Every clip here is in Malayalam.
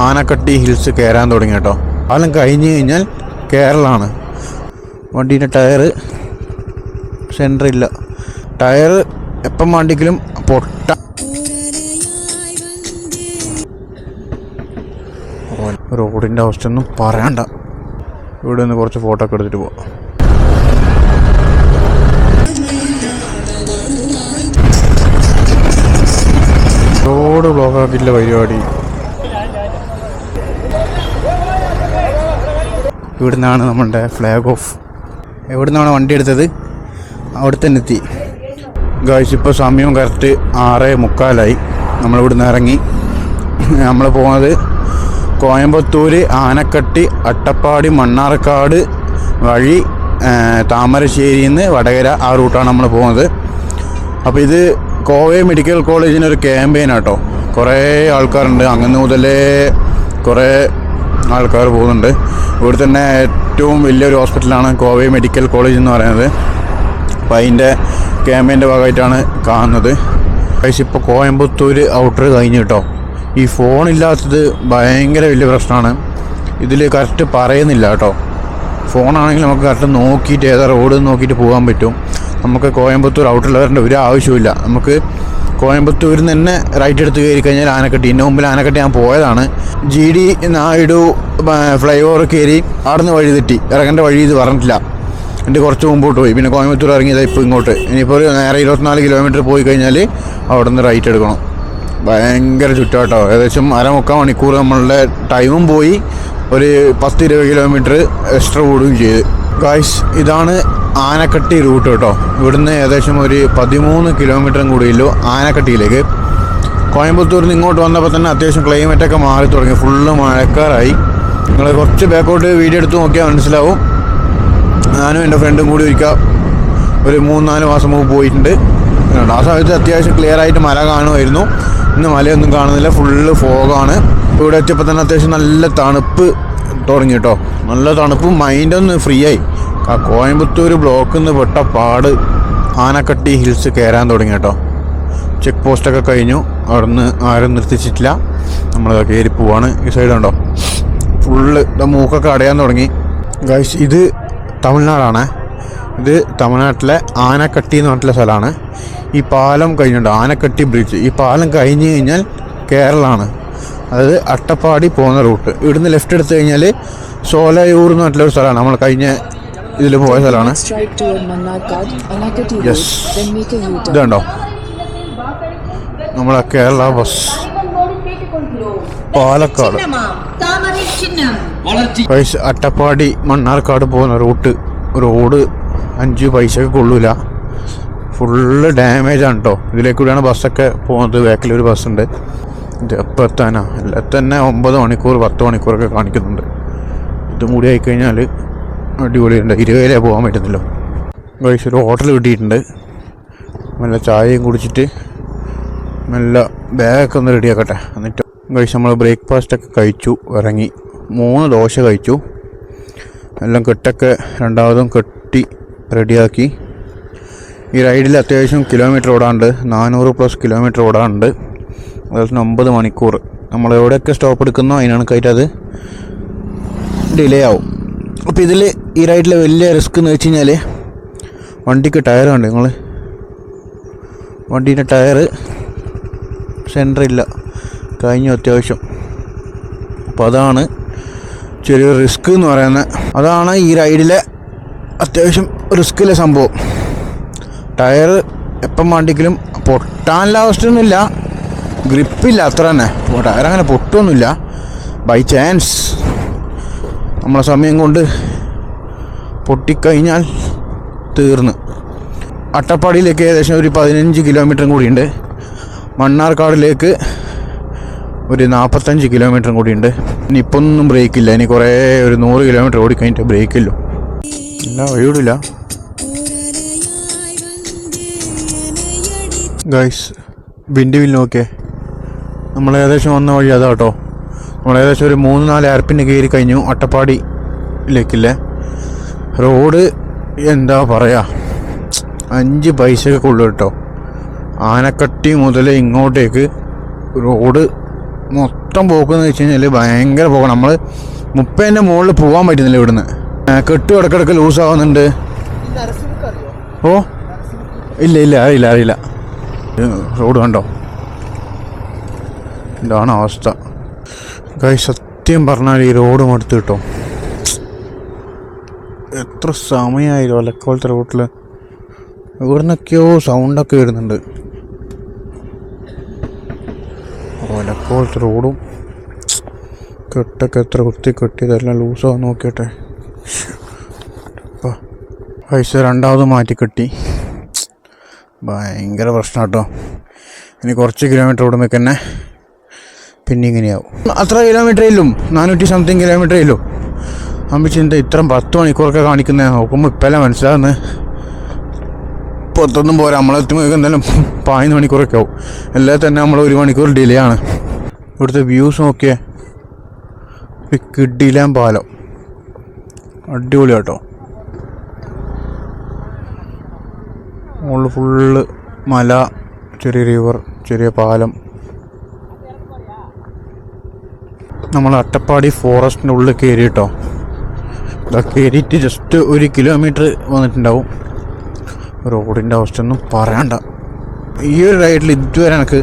ആനക്കട്ടി ഹിൽസ് കയറാൻ തുടങ്ങി കേട്ടോ. പാലം കഴിഞ്ഞ് കഴിഞ്ഞാൽ കേരളമാണ്. വണ്ടീൻ്റെ ടയറ് സെൻറ്ററില്ല. ടയറ് എപ്പം വണ്ടിക്കലും പൊട്ട. റോഡിൻ്റെ അവസ്ഥ ഒന്നും പറയണ്ട. ഇവിടെ നിന്ന് കുറച്ച് ഫോട്ടോ ഒക്കെ എടുത്തിട്ട് പോവാം. റോഡ് ബ്ലോക്ക് ആക്കിയില്ല പരിപാടി. ഇവിടുന്നാണ് നമ്മളുടെ ഫ്ലാഗ് ഓഫ്. എവിടെ നിന്നാണ് വണ്ടി എടുത്തത് അവിടെ തന്നെ എത്തി ഗായ്സ്. ഇപ്പോൾ സമയം കറക്റ്റ് 6:45. നമ്മളിവിടുന്ന് ഇറങ്ങി. നമ്മൾ പോകുന്നത് കോയമ്പത്തൂർ, ആനക്കട്ടി, അട്ടപ്പാടി, മണ്ണാർക്കാട് വഴി താമരശ്ശേരിയിൽ നിന്ന് വടകര, ആ റൂട്ടാണ് നമ്മൾ പോകുന്നത്. അപ്പോൾ ഇത് കോവേ മെഡിക്കൽ കോളേജിനൊരു ക്യാമ്പയിനാട്ടോ. കുറേ ആൾക്കാരുണ്ട്, അങ്ങനെ മുതലേ കുറേ ആൾക്കാർ പോകുന്നുണ്ട്. ഇവിടെ തന്നെ ഏറ്റവും വലിയൊരു ഹോസ്പിറ്റലാണ് കോവേ മെഡിക്കൽ കോളേജ് എന്ന് പറയുന്നത്. അപ്പോൾ അതിൻ്റെ ക്യാമ്പയിൻ്റെ ഭാഗമായിട്ടാണ് കാണുന്നത്. പക്ഷേ ഇപ്പോൾ കോയമ്പത്തൂർ ഔട്ടർ കഴിഞ്ഞ് കേട്ടോ. ഈ ഫോണില്ലാത്തത് ഭയങ്കര വലിയ പ്രശ്നമാണ്. ഇതിൽ കറക്റ്റ് പറയുന്നില്ല കേട്ടോ. ഫോണാണെങ്കിൽ നമുക്ക് കറക്റ്റ് നോക്കിയിട്ട് ഏതാ റോഡ് നോക്കിയിട്ട് പോകാൻ പറ്റും. നമുക്ക് കോയമ്പത്തൂർ ഔട്ടറിൽ വരേണ്ട ഒരു ആവശ്യമില്ല. നമുക്ക് കോയമ്പത്തൂരിൽ നിന്ന് തന്നെ റൈറ്റ് എടുത്ത് കയറി കഴിഞ്ഞാൽ ആനക്കട്ടി. ഇതിൻ്റെ മുമ്പിൽ ആനക്കട്ടി ഞാൻ പോയതാണ്. GD നായിഡു ഫ്ലൈ ഓവർ കയറി അവിടുന്ന് വഴി തെറ്റി. ഇറങ്ങേണ്ട വഴി ഇത് പറഞ്ഞിട്ടില്ല. എൻ്റെ കുറച്ച് മുമ്പോട്ട് പോയി. പിന്നെ കോയമ്പത്തൂർ ഇറങ്ങിയതാണ് ഇപ്പോൾ ഇങ്ങോട്ട്. ഇനിയിപ്പോൾ ഒരു നേരെ 24 കിലോമീറ്റർ പോയി കഴിഞ്ഞാൽ അവിടെ നിന്ന് റൈറ്റ് എടുക്കണം. ഭയങ്കര ചുറ്റാട്ടോ. ഏകദേശം 1.25 മണിക്കൂർ നമ്മളുടെ ടൈമും പോയി. ഒരു 10-20 കിലോമീറ്റർ എക്സ്ട്രാ കൂടുകയും ചെയ്ത്. ഗായ്സ്, ഇതാണ് ആനക്കട്ടി റൂട്ട് കേട്ടോ. ഇവിടുന്ന് ഏകദേശം ഒരു 13 കിലോമീറ്ററും കൂടിയുള്ളൂ ആനക്കട്ടിയിലേക്ക്. കോയമ്പത്തൂരിൽ നിന്ന് ഇങ്ങോട്ട് വന്നപ്പോൾ തന്നെ അത്യാവശ്യം ക്ലൈമറ്റൊക്കെ മാറി തുടങ്ങി. ഫുള്ള് മഴക്കാറായി. നിങ്ങൾ കുറച്ച് ബാക്കോട്ട് വീഡിയോ എടുത്ത് നോക്കിയാൽ മനസ്സിലാവും. ഞാനും എൻ്റെ ഫ്രണ്ടും കൂടി ഒരു 3-4 മാസം മുമ്പ് പോയിട്ടുണ്ട്. ആ സമയത്ത് അത്യാവശ്യം ക്ലിയർ ആയിട്ട് മല കാണുമായിരുന്നു. ഇന്ന് മലയൊന്നും കാണുന്നില്ല, ഫുള്ള് ഫോഗാണ്. ഇവിടെ എത്തിയപ്പോൾ തന്നെ അത്യാവശ്യം നല്ല തണുപ്പ് തുടങ്ങി കേട്ടോ. നല്ല തണുപ്പും മൈൻഡൊന്ന് ഫ്രീ ആയി. ആ കോയമ്പത്തൂർ ബ്ലോക്കിൽ നിന്ന് പെട്ട പാട് ആനക്കട്ടി ഹിൽസ് കയറാൻ തുടങ്ങി കേട്ടോ. ചെക്ക് പോസ്റ്റൊക്കെ കഴിഞ്ഞു. അവിടെ നിന്ന് ആരും നിർത്തിച്ചിട്ടില്ല. നമ്മൾ കയറി പോവാണ്. ഈ സൈഡ് ഉണ്ടോ ഫുള്ള് മൂക്കൊക്കെ അടയാൻ തുടങ്ങി. ഗൈസ്, ഇത് തമിഴ്നാടാണ്. ഇത് തമിഴ്നാട്ടിലെ ആനക്കട്ടി എന്ന് പറഞ്ഞിട്ടുള്ള സ്ഥലമാണ്. ഈ പാലം കഴിഞ്ഞുണ്ട്, ആനക്കട്ടി ബ്രിഡ്ജ്. ഈ പാലം കഴിഞ്ഞ് കഴിഞ്ഞാൽ കേരളമാണ്. അതായത് അട്ടപ്പാടി പോകുന്ന റൂട്ട്. ഇവിടുന്ന് ലെഫ്റ്റ് എടുത്തു കഴിഞ്ഞാൽ സോലയൂർ എന്ന് പറഞ്ഞിട്ടുള്ളൊരു സ്ഥലമാണ്. നമ്മൾ കഴിഞ്ഞ ഇതിൽ പോയ സ്ഥലമാണ്. യെസ്, ഇതുണ്ടോ നമ്മളെ കേരള ബസ്. പാലക്കാട് അട്ടപ്പാടി മണ്ണാർക്കാട് പോകുന്ന റോഡ് 5 പൈസക്ക് കൊള്ളൂല. ഫുള്ള് ഡാമേജാണ് കേട്ടോ. ഇതിലേക്കൂടെയാണ് ബസ്സൊക്കെ പോകുന്നത്. ബാക്കിലൊരു ബസ്സുണ്ട്. ഇത് എപ്പോൾ എത്താനാ? എല്ലാം തന്നെ 9 മണിക്കൂർ 10 മണിക്കൂറൊക്കെ കാണിക്കുന്നുണ്ട്. ഇതും കൂടി ആയിക്കഴിഞ്ഞാൽ അടിപൊളിയുണ്ട്. 20 പോകാൻ പറ്റുന്നല്ലോ. ഗൈസ്, ഒരു ഹോട്ടൽ കിട്ടിയിട്ടുണ്ട്. നല്ല ചായയും കുടിച്ചിട്ട് നല്ല ബാഗൊക്കെ ഒന്ന് റെഡിയാക്കട്ടെ. എന്നിട്ട് ഗൈസ്, നമ്മൾ ബ്രേക്ക്ഫാസ്റ്റൊക്കെ കഴിച്ചു ഇറങ്ങി. 3 ദോശ കഴിച്ചു. എല്ലാം കെട്ടൊക്കെ രണ്ടാമതും കെട്ടി റെഡിയാക്കി. ഈ റൈഡിൽ അത്യാവശ്യം കിലോമീറ്റർ ഓടാനുണ്ട്. 400+ കിലോമീറ്റർ ഓടാനുണ്ട്. അതായത് 9 മണിക്കൂർ. നമ്മൾ എവിടെയൊക്കെ സ്റ്റോപ്പ് എടുക്കുന്നോ അതിനകത്തായിട്ട് അത് ഡിലേ ആവും. അപ്പോൾ ഇതിൽ ഈ റൈഡിൽ വലിയ റിസ്ക് എന്ന് വെച്ച് കഴിഞ്ഞാൽ വണ്ടിക്ക് ടയർ ഉണ്ട്. നിങ്ങൾ വണ്ടീൻ്റെ ടയറ് സെൻറ്ററില്ല, കഴിഞ്ഞു അത്യാവശ്യം. അപ്പോൾ അതാണ് ചെറിയൊരു റിസ്ക് എന്ന് പറയുന്നത്. അതാണ് ഈ റൈഡിലെ അത്യാവശ്യം റിസ്ക്കിലെ സംഭവം. ടയർ എപ്പം വണ്ടിക്കലും പൊട്ടാനുള്ള അവസ്ഥയൊന്നുമില്ല, ഗ്രിപ്പില്ല, അത്ര തന്നെ. ടയർ അങ്ങനെ പൊട്ടുമൊന്നുമില്ല. ബൈ ചാൻസ് നമ്മളെ സമയം കൊണ്ട് പൊട്ടിക്കഴിഞ്ഞാൽ തീർന്ന്. അട്ടപ്പാടിയിലേക്ക് ഏകദേശം ഒരു 15 കിലോമീറ്ററും കൂടിയുണ്ട്. മണ്ണാർക്കാടിലേക്ക് ഒരു 45 കിലോമീറ്ററും കൂടിയുണ്ട്. ഇനി ഇപ്പം ഒന്നും ബ്രേക്കില്ല. ഇനി കുറേ ഒരു 100 കിലോമീറ്റർ ഓടിക്കഴിഞ്ഞിട്ട് ബ്രേക്കില്ലോ. ഇല്ല, വഴിയോടില്ല. ഗൈസ്, വിൻഡ് നോക്കിയേ. നമ്മൾ ഏകദേശം വന്ന വഴി അതാ കേട്ടോ. നമ്മൾ ഏകദേശം ഒരു 3-4 അരപ്പിന് കയറി കഴിഞ്ഞു അട്ടപ്പാടിയിലേക്കില്ലേ. റോഡ് എന്താ പറയുക, 5 പൈസയൊക്കെ ഉള്ളു കേട്ടോ. ആനക്കട്ടി മുതൽ ഇങ്ങോട്ടേക്ക് റോഡ് മൊത്തം മൊത്തം പോക്കെന്ന് വെച്ച് കഴിഞ്ഞാൽ ഭയങ്കര പോകണം. നമ്മൾ 30ൻ്റെ മുകളിൽ പോകാൻ പറ്റുന്നില്ല ഇവിടുന്ന്. കെട്ട് ഇടക്കിടക്ക് ലൂസാവുന്നുണ്ട്. ഓ ഇല്ല അറിയില്ല. റോഡ് കണ്ടോ, ഇതാണ് അവസ്ഥ. സത്യം പറഞ്ഞാൽ ഈ റോഡ് മടുത്ത് കിട്ടോ. എത്ര സമയമായിരുന്നു ഒലക്കോളത്തെ റോട്ടിൽ. ഇവിടുന്നൊക്കെയോ സൗണ്ടൊക്കെ വരുന്നുണ്ട്. ഒലക്കോളത്തെ റോഡും കെട്ടൊക്കെ എത്ര കെട്ടിയതെല്ലാം ലൂസാവാൻ നോക്കിയട്ടെ. പൈസ രണ്ടാമത് മാറ്റി കെട്ടി. ഭയങ്കര പ്രശ്നം കേട്ടോ. ഇനി കുറച്ച് കിലോമീറ്റർ ഓടുമ്പോൾ തന്നെ പിന്നെ ഇങ്ങനെയാവും. അത്ര കിലോമീറ്ററേ ഇല്ലും, 400 സംതിങ് കിലോമീറ്ററേ ഇല്ലൂ. അമ്പിച്ചിന്ത ഇത്രയും 10 മണിക്കൂറൊക്കെ കാണിക്കുന്നത് നോക്കുമ്പോൾ ഇപ്പല്ലേ മനസ്സിലാകുന്നത്. പുറത്തൊന്നും പോരാ, നമ്മളെത്തുമ്പോൾ എന്തായാലും 15 മണിക്കൂറൊക്കെ ആവും. എല്ലാം തന്നെ നമ്മൾ 1 മണിക്കൂർ ഡിലേ ആണ്. ഇവിടുത്തെ വ്യൂസ് നോക്കിയേ. കിഡിലാൻ പാലം അടിപൊളി കേട്ടോ. മുകളിൽ ഫുള്ള് മല, ചെറിയ റിവർ, ചെറിയ പാലം. നമ്മൾ അട്ടപ്പാടി ഫോറസ്റ്റിൻ്റെ ഉള്ളിൽ കയറി കേട്ടോ. ഇതൊക്കെ കയറിയിട്ട് ജസ്റ്റ് 1 കിലോമീറ്റർ വന്നിട്ടുണ്ടാവും. റോഡിൻ്റെ അവസ്ഥ ഒന്നും പറയണ്ട. ഈ ഒരു റൈഡിൽ ഇതുവരെ എനിക്ക്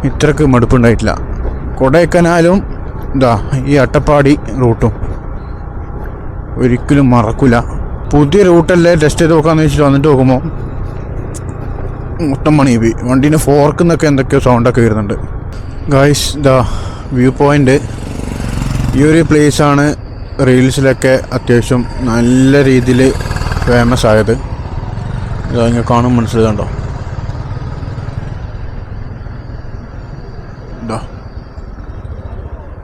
ഇത്രക്ക് മടുപ്പുണ്ടായിട്ടില്ല. കൊടൈക്കനാലും ഈ അട്ടപ്പാടി റൂട്ടും ഒരിക്കലും മറക്കില്ല. പുതിയ റൂട്ടല്ലേ ടെസ്റ്റ് ചെയ്ത് നോക്കാമെന്ന് വെച്ചിട്ട് വന്നിട്ട് നോക്കുമ്പോൾ മൊത്തം മണി പോയി. വണ്ടീൻ്റെ ഫോർക്കിൽ നിന്നൊക്കെ എന്തൊക്കെയോ സൗണ്ടൊക്കെ വരുന്നുണ്ട്. ഗായ്സ് വ്യൂ പോയിൻ്റ് ഈ ഒരു പ്ലേസാണ് റീൽസിലൊക്കെ അത്യാവശ്യം നല്ല രീതിയിൽ ഫേമസ് ആയത്. ഇങ്ങനെ കാണും മനസ്സിലാകണ്ടോ.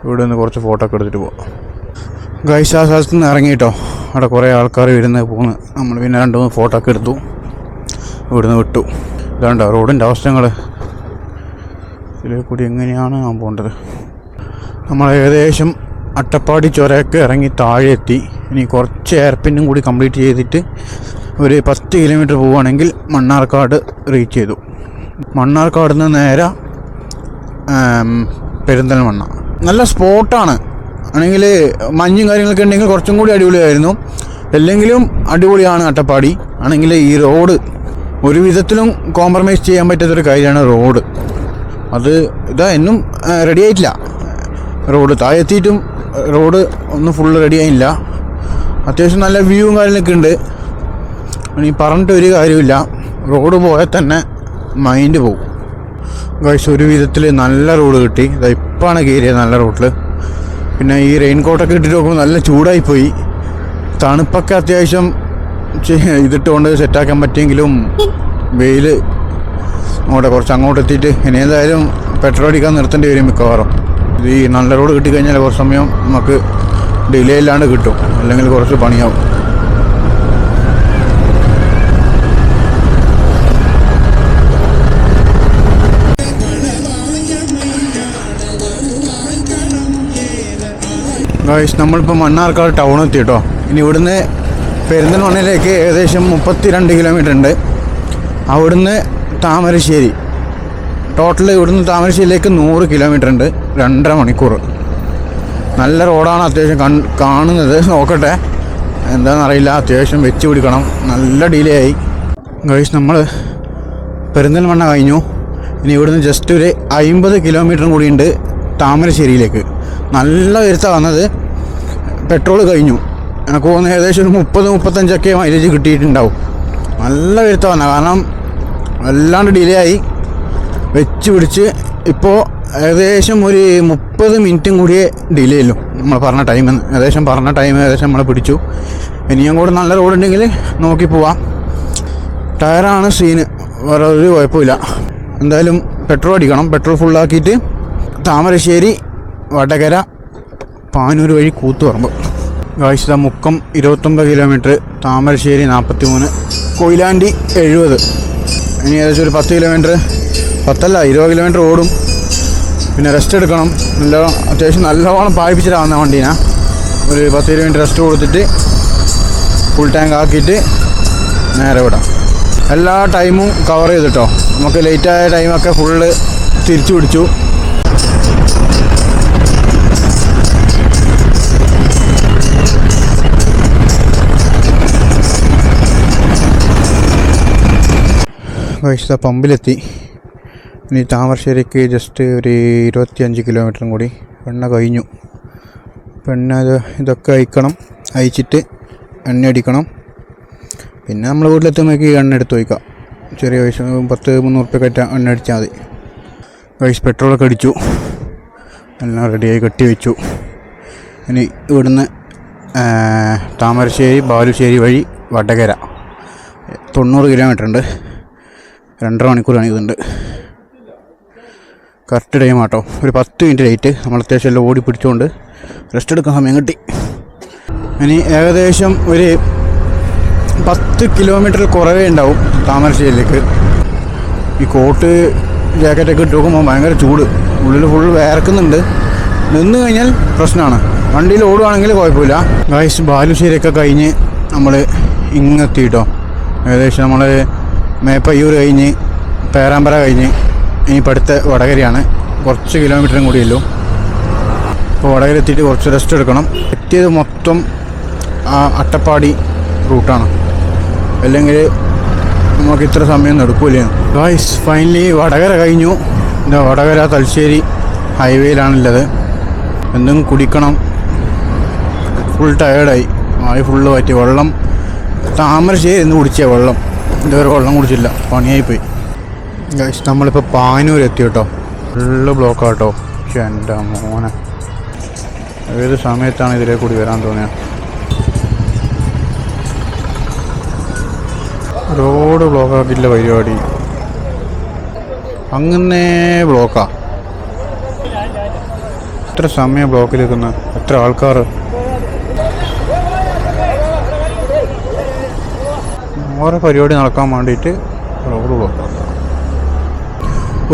ഇവിടെ നിന്ന് കുറച്ച് ഫോട്ടോ ഒക്കെ എടുത്തിട്ട് പോവാം. ഗൈസ് ആ സ്ഥലത്ത് നിന്ന് ഇറങ്ങിയിട്ടോ. അവിടെ കുറേ ആൾക്കാർ വരുന്നത് പോകുന്നു. നമ്മൾ പിന്നെ 2-3 ഫോട്ടോ ഒക്കെ എടുത്തു, ഇവിടുന്ന് വിട്ടു. ഇതാണ്ടോ റോഡിൻ്റെ അവസ്ഥകൾ. ഇതിൽ കൂടി എങ്ങനെയാണ് ഞാൻ പോകേണ്ടത്. നമ്മൾ ഏകദേശം അട്ടപ്പാടി ചുരമൊക്കെ ഇറങ്ങി താഴെ എത്തി. ഇനി കുറച്ച് എയർപിന്നും കൂടി കംപ്ലീറ്റ് ചെയ്തിട്ട് ഒരു 10 കിലോമീറ്റർ പോവുകയാണെങ്കിൽ മണ്ണാർക്കാട് റീച്ച് ചെയ്തു. മണ്ണാർക്കാട് നിന്ന് നേരെ പെരിന്തൽമണ്ണ. നല്ല സ്പോട്ടാണ്. ആണെങ്കിൽ മഞ്ഞും കാര്യങ്ങളൊക്കെ ഉണ്ടെങ്കിൽ കുറച്ചും കൂടി അടിപൊളിയായിരുന്നു. അല്ലെങ്കിലും അടിപൊളിയാണ് അട്ടപ്പാടി. ആണെങ്കിൽ ഈ റോഡ് ഒരു വിധത്തിലും കോംപ്രമൈസ് ചെയ്യാൻ പറ്റാത്തൊരു കാര്യമാണ് റോഡ്. അത് എന്നും റെഡി ആയിട്ടില്ല. റോഡ് താഴെ എത്തിയിട്ടും റോഡ് ഒന്നും ഫുള്ള് റെഡി ആയില്ല. അത്യാവശ്യം നല്ല വ്യൂവും കാര്യങ്ങളൊക്കെ ഉണ്ട്. ഇനി പറഞ്ഞിട്ട് ഒരു കാര്യമില്ല, റോഡ് പോയാൽ തന്നെ മൈൻഡ് പോകും. ഗൈസ് ഒരു വിധത്തിൽ നല്ല റോഡ് കിട്ടി. ഇപ്പോഴാണ് കയറിയത് നല്ല റോഡിൽ. പിന്നെ ഈ റെയിൻ കോട്ടൊക്കെ ഇട്ടിട്ട് നോക്കുമ്പോൾ നല്ല ചൂടായിപ്പോയി. തണുപ്പൊക്കെ അത്യാവശ്യം ഇതിട്ടുകൊണ്ട് സെറ്റാക്കാൻ പറ്റിയെങ്കിലും വെയിൽ കുറച്ച് അങ്ങോട്ട് എത്തിയിട്ട് ഇനി എന്തായാലും പെട്രോൾ അടിക്കാൻ നിർത്തേണ്ടി വരും മിക്കവാറും. ഈ നല്ല റോഡ് കിട്ടിക്കഴിഞ്ഞാൽ കുറച്ച് സമയം നമുക്ക് ഡിലേ ഇല്ലാണ്ട് കിട്ടും, അല്ലെങ്കിൽ കുറച്ച് പണിയാവും. ഗായ്സ് നമ്മളിപ്പോൾ മണ്ണാർക്കാട് ടൗൺ എത്തി കേട്ടോ. ഇനി ഇവിടുന്ന് പെരിന്തൽമണ്ണയിലേക്ക് ഏകദേശം 32 കിലോമീറ്റർ ഉണ്ട്. അവിടുന്ന് താമരശ്ശേരി ടോട്ടൽ ഇവിടുന്ന് താമരശ്ശേരിയിലേക്ക് 100 കിലോമീറ്റർ ഉണ്ട്. 2.5 മണിക്കൂർ. നല്ല റോഡാണ് അത്യാവശ്യം കാണുന്നത്. നോക്കട്ടെ എന്താണെന്നറിയില്ല, അത്യാവശ്യം വെച്ച് പിടിക്കണം. നല്ല ഡിലേ ആയി ഗൈസ്. നമ്മൾ പെരിന്തൽമണ്ണ കഴിഞ്ഞു. ഇനി ഇവിടുന്ന് ജസ്റ്റ് ഒരു 50 കിലോമീറ്ററും കൂടി ഉണ്ട് താമരശ്ശേരിയിലേക്ക്. നല്ല വരുത്താണ് വന്നത്. പെട്രോൾ കഴിഞ്ഞു. എനിക്ക് തോന്നുന്നു ഏകദേശം ഒരു 30-35 മൈലേജ് കിട്ടിയിട്ടുണ്ടാവും. നല്ല വരുത്താണ് വന്നത്. കാരണം വല്ലാണ്ട് ഡിലേ ആയി, വെച്ച് പിടിച്ച്. ഇപ്പോൾ ഏകദേശം ഒരു 30 മിനിറ്റും കൂടിയേ ഡിലേ ഉള്ളൂ. നമ്മൾ പറഞ്ഞ ടൈം ഏകദേശം നമ്മളെ പിടിച്ചു. ഇനിയും കൂടെ നല്ല റോഡുണ്ടെങ്കിൽ നോക്കി പോവാം. ടയറാണ് സീന്, വേറെ ഒരു കുഴപ്പമില്ല. എന്തായാലും പെട്രോൾ അടിക്കണം. പെട്രോൾ ഫുള്ളാക്കിയിട്ട് താമരശ്ശേരി, വടകര, പാനൂർ വഴി കൂത്തുപറമ്പ്. Guys Mukkam 29 kilometre, Thamarassery 43, Koyilandy 70. ഇനി ഏകദേശം ഒരു 10 കിലോമീറ്റർ, 20 കിലോമീറ്റർ ഓടും. പിന്നെ റെസ്റ്റ് എടുക്കണം. അത്യാവശ്യം നല്ലവണ്ണം പായിപ്പിച്ചിട്ടാവുന്ന വണ്ടീനെ. ഒരു 10 കിലോമീറ്റർ റെസ്റ്റ് കൊടുത്തിട്ട് ഫുൾ ടാങ്ക് ആക്കിയിട്ട് നേരെ വിടാം. എല്ലാ ടൈമും കവർ ചെയ്തിട്ടോ. നമുക്ക് ലേറ്റായ ടൈമൊക്കെ ഫുള്ള് തിരിച്ചു പിടിച്ചു. വൈശ പമ്പിലെത്തി. ഇനി താമരശ്ശേരിക്ക് ജസ്റ്റ് ഒരു 25 കിലോമീറ്ററും കൂടി എണ്ണ കഴിഞ്ഞു. എണ്ണ ഇതൊക്കെ അയക്കണം, അയച്ചിട്ട് എണ്ണ അടിക്കണം. പിന്നെ നമ്മൾ വീട്ടിലെത്തുമ്പോഴേക്ക് എണ്ണ എടുത്ത് വയ്ക്കാം. ചെറിയ പൈസ 10-300 റുപ്യ എണ്ണ അടിച്ചാൽ മതി. വൈസ് പെട്രോളൊക്കെ അടിച്ചു, എല്ലാം റെഡിയായി കെട്ടി വെച്ചു. ഇനി ഇവിടുന്ന് താമരശ്ശേരി ബാലുശ്ശേരി വഴി വടകര 90 കിലോമീറ്റർ ഉണ്ട്. 2.5 മണിക്കൂറാണ് ഇതുണ്ട്. കറക്റ്റ് ടൈം ആട്ടോ. ഒരു 10 മിനിറ്റ് ലേറ്റ്. നമ്മൾ അത്യാവശ്യം എല്ലാം ഓടി പിടിച്ചുകൊണ്ട് റെസ്റ്റ് എടുക്കാൻ സമയം കിട്ടി. ഇനി ഏകദേശം ഒരു 10 കിലോമീറ്റർ കുറവേ ഉണ്ടാവും താമരശ്ശേരിയിലേക്ക്. ഈ കോട്ട് ജാക്കറ്റൊക്കെ ഇട്ട് നോക്കുമ്പോൾ ഭയങ്കര ചൂട്, ഉള്ളിൽ ഫുൾ വേർക്കുന്നുണ്ട്. നിന്ന് കഴിഞ്ഞാൽ പ്രശ്നമാണ്. വണ്ടിയിൽ ഓടുകയാണെങ്കിൽ കുഴപ്പമില്ല. ഗൈസ് ബാലുശ്ശേരിയൊക്കെ കഴിഞ്ഞ് നമ്മൾ ഇങ്ങെത്തിയിട്ടോ. ഏകദേശം നമ്മൾ മേപ്പയ്യൂർ കഴിഞ്ഞ് പേരാമ്പ്ര കഴിഞ്ഞ് ഇനിയിപ്പോൾ അടുത്ത വടകരയാണ്. കുറച്ച് കിലോമീറ്ററും കൂടിയല്ലോ. അപ്പോൾ വടകര എത്തിയിട്ട് കുറച്ച് റെസ്റ്റ് എടുക്കണം. എത്തിയത് മൊത്തം അട്ടപ്പാടി റൂട്ടാണ്, അല്ലെങ്കിൽ നമുക്ക് ഇത്ര സമയം എടുക്കൂലേ. ഗൈസ് ഫൈനലി വടകര കഴിഞ്ഞു. എന്താ വടകര തലശ്ശേരി ഹൈവേയിലാണുള്ളത്. എന്തെങ്കിലും കുടിക്കണം, ഫുൾ ടയേർഡായി. ആയി ഫുള്ള് പറ്റി. വെള്ളം താമരശ്ശേരി എന്ന് കുടിച്ച വെള്ളം, ഇതുവരെ വെള്ളം കുടിച്ചില്ല, പണിയായിപ്പോയി. ഗൈസ് നമ്മളിപ്പോൾ പാനൂർ എത്തി കേട്ടോ. ഫുള്ള് ബ്ലോക്കാട്ടോ. പക്ഷെ എൻ്റെ മോനെ, ഏത് സമയത്താണ് ഇതിലേ കൂടി വരാൻ തോന്നിയത്. റോഡ് ബ്ലോക്കാക്കില്ല പരിപാടി. അങ്ങനെ ബ്ലോക്കാ. എത്ര സമയം ബ്ലോക്കിൽ നിൽക്കുന്ന, എത്ര ആൾക്കാർ. ഓരോ പരിപാടി നടക്കാൻ വേണ്ടിയിട്ട് റോഡ് ബ്ലോക്കാക്കുക.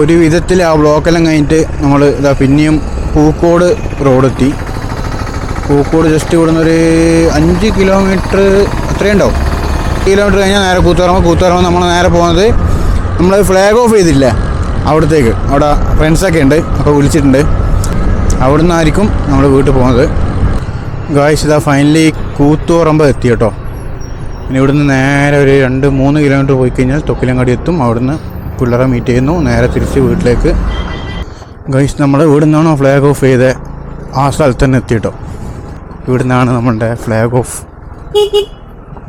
ഒരു വിധത്തിൽ ആ ബ്ലോക്കെല്ലാം കഴിഞ്ഞിട്ട് നമ്മൾ ഇതാ പിന്നെയും പൂക്കോട് റോഡെത്തി. പൂക്കോട് ജസ്റ്റ് ഇവിടുന്ന് ഒരു 5 കിലോമീറ്റർ അത്രയും ഉണ്ടാവും. കിലോമീറ്റർ കഴിഞ്ഞാൽ നേരെ കൂത്തുപറമ്പ് നമ്മൾ നേരെ പോകുന്നത് നമ്മൾ ഫ്ലാഗ് ഓഫ് ചെയ്തില്ല അവിടത്തേക്ക്. അവിടെ ഫ്രണ്ട്സൊക്കെ ഉണ്ട്, അപ്പോൾ വിളിച്ചിട്ടുണ്ട്. അവിടെ നിന്നായിരിക്കും നമ്മൾ വീട്ടിൽ പോകുന്നത്. ഗായ്സ് ഇതാ ഫൈനലി കൂത്തുപറമ്പ് എത്തി കേട്ടോ. പിന്നെ ഇവിടുന്ന് നേരെ ഒരു 2-3 കിലോമീറ്റർ പോയി കഴിഞ്ഞാൽ തൊക്കിലങ്ങാടി എത്തും. അവിടുന്ന് പിള്ളേരെ മീറ്റ് ചെയ്യുന്നു, നേരെ തിരിച്ച് വീട്ടിലേക്ക്. ഗൈസ് നമ്മൾ ഇവിടെ നിന്നാണോ ഫ്ലാഗ് ഓഫ് ചെയ്ത് ആ സ്ഥലത്ത് തന്നെ എത്തി കേട്ടോ. ഇവിടെ നിന്നാണ് നമ്മളുടെ ഫ്ലാഗ് ഓഫ്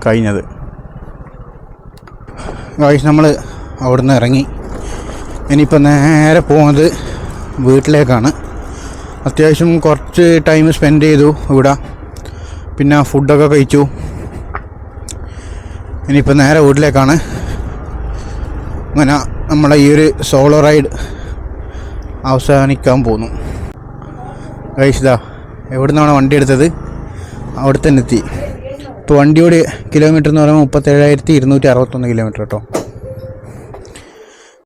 കഴിഞ്ഞത്. ഗൈസ് നമ്മൾ അവിടെ നിന്ന് ഇറങ്ങി. ഇനിയിപ്പോൾ നേരെ പോകുന്നത് വീട്ടിലേക്കാണ്. അത്യാവശ്യം കുറച്ച് ടൈം സ്പെൻഡ് ചെയ്തു ഇവിടെ. പിന്നെ ഫുഡൊക്കെ കഴിച്ചു. ഇനിയിപ്പോൾ നേരെ വീട്ടിലേക്കാണ്. അങ്ങനെ നമ്മളെ ഈ ഒരു സോളോ റൈഡ് അവസാനിക്കാൻ പോകുന്നു. ഗൈസ് ഇതാ എവിടെ നിന്നാണ് വണ്ടി എടുത്തത് അവിടെ തന്നെ എത്തി. ഇപ്പോൾ വണ്ടിയോട് കിലോമീറ്റർ എന്ന് പറയുമ്പോൾ 37,261 കിലോമീറ്റർ കേട്ടോ.